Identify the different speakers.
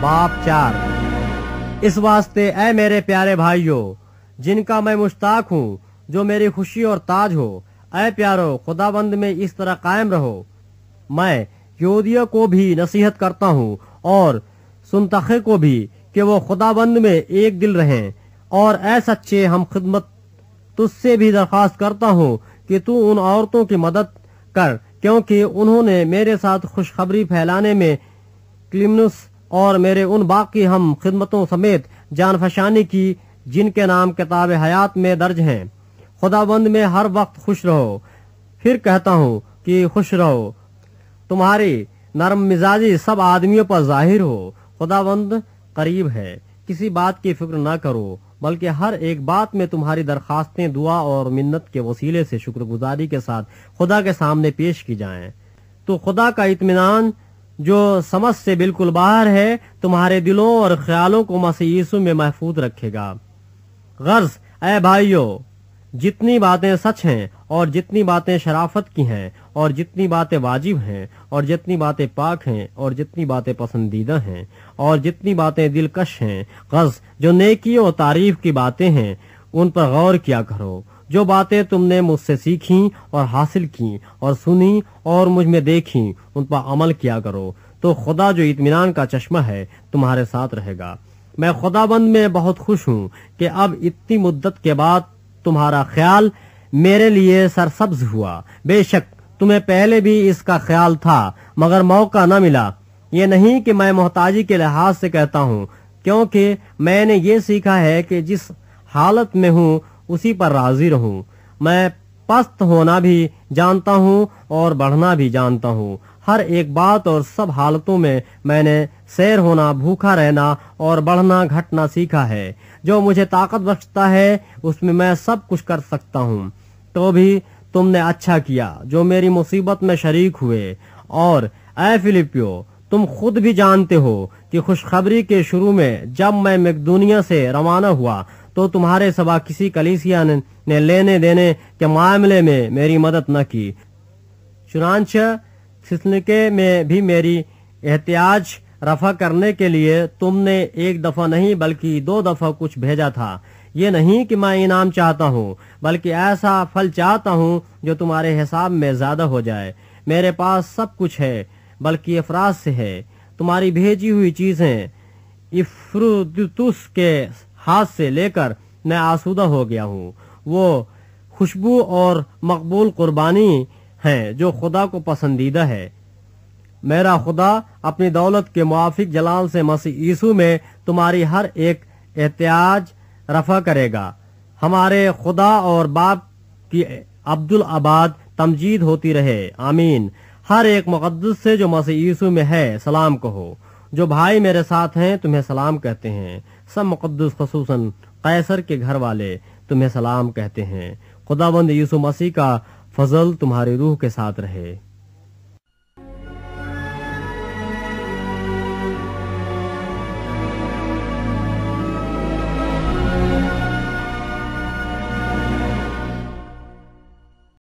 Speaker 1: बाप 4। इस वास्ते ऐ मेरे प्यारे भाइयों, जिनका मैं मुश्ताक हूँ, जो मेरी खुशी और ताज हो, ऐ प्यारो, खुदाबंद में इस तरह कायम रहो। मैं यहूदियों को भी नसीहत करता हूँ और सुनतखे को भी कि वो खुदाबंद में एक दिल रहें। और ऐ सच्चे हम खिदमत, तुझसे भी दरख्वास्त करता हूँ कि तू उन औरतों की मदद कर, क्योंकि उन्होंने मेरे साथ खुशखबरी फैलाने में क्लिमनुस और मेरे उन बाकी हम खिदमतों समेत जानफशानी की, जिनके नाम किताब हयात में दर्ज हैं। खुदाबंद में हर वक्त खुश रहो। फिर कहता हूँ कि खुश रहो। तुम्हारी नरम मिजाजी सब आदमियों पर जाहिर हो। खुदाबंद करीब है। किसी बात की फिक्र न करो, बल्कि हर एक बात में तुम्हारी दरखास्तें दुआ और मिन्नत के वसीले से शुक्रगुजारी के साथ खुदा के सामने पेश की जाएं। तो खुदा का इत्मीनान, जो समझ से बिल्कुल बाहर है, तुम्हारे दिलों और ख्यालों को मसीह यीशु में महफूज रखेगा। गर्ज ऐ भाइयों, जितनी बातें सच हैं और जितनी बातें शराफत की हैं और जितनी बातें वाजिब हैं और जितनी बातें पाक हैं और जितनी बातें पसंदीदा हैं और जितनी बातें दिलकश हैं, गर्ज जो नेकी और तारीफ की बातें हैं, उन पर गौर किया करो। जो बातें तुमने मुझसे सीखी और हासिल की और सुनी और मुझ में देखी, उन पर अमल किया करो, तो खुदा जो इत्मीनान का चश्मा है तुम्हारे साथ रहेगा। मैं खुदाबंद में बहुत खुश हूँ कि अब इतनी मुद्दत के बाद तुम्हारा ख्याल मेरे लिए सरसब्ज हुआ। बेशक तुम्हें पहले भी इसका ख्याल था, मगर मौका न मिला। ये नहीं कि मैं मोहताजी के लिहाज से कहता हूँ, क्योंकि मैंने ये सीखा है कि जिस हालत में हूँ उसी पर राजी रहूं। मैं पस्त होना भी जानता हूँ और बढ़ना भी जानता हूँ। हर एक बात और सब हालतों में मैंने सैर होना, भूखा रहना और बढ़ना घटना सीखा है। जो मुझे ताकत बख्शता है, उसमें मैं सब कुछ कर सकता हूँ। तो भी तुमने अच्छा किया जो मेरी मुसीबत में शरीक हुए। और ऐ फिलिपियो, तुम खुद भी जानते हो कि खुशखबरी के शुरू में जब मैं मकदूनिया से रवाना हुआ, तो तुम्हारे सिवा किसी कलीसिया ने लेने देने के मामले में मेरी मदद न की। चुनांचे थिस्सलुनीके में भी मेरी एहतियाज रफा करने के लिए तुमने एक दफा नहीं बल्कि 2 दफा कुछ भेजा था। ये नहीं कि मैं इनाम चाहता हूँ, बल्कि ऐसा फल चाहता हूँ जो तुम्हारे हिसाब में ज्यादा हो जाए। मेरे पास सब कुछ है, बल्कि अफराज से है। तुम्हारी भेजी हुई चीजें इफ्रुदुतुस के हाथ से लेकर मैं आसूदा हो गया हूँ। वो खुशबू और मकबूल कुर्बानी है जो खुदा को पसंदीदा है। मेरा खुदा अपनी दौलत के मुआफिक जलाल से मसीह यीशु में तुम्हारी हर एक एहतियाज रफा करेगा। हमारे खुदा और बाप की अब्दुल आबाद तमजीद होती रहे। आमीन। हर एक मुक़द्दस से जो मसीह यीशु में है सलाम कहो। जो भाई मेरे साथ हैं तुम्हें सलाम कहते हैं। सब मुक़द्दस ख़ुसूसन कैसर के घर वाले तुम्हें सलाम कहते हैं। खुदावंद यीशु मसीह का फजल तुम्हारी रूह के साथ रहे।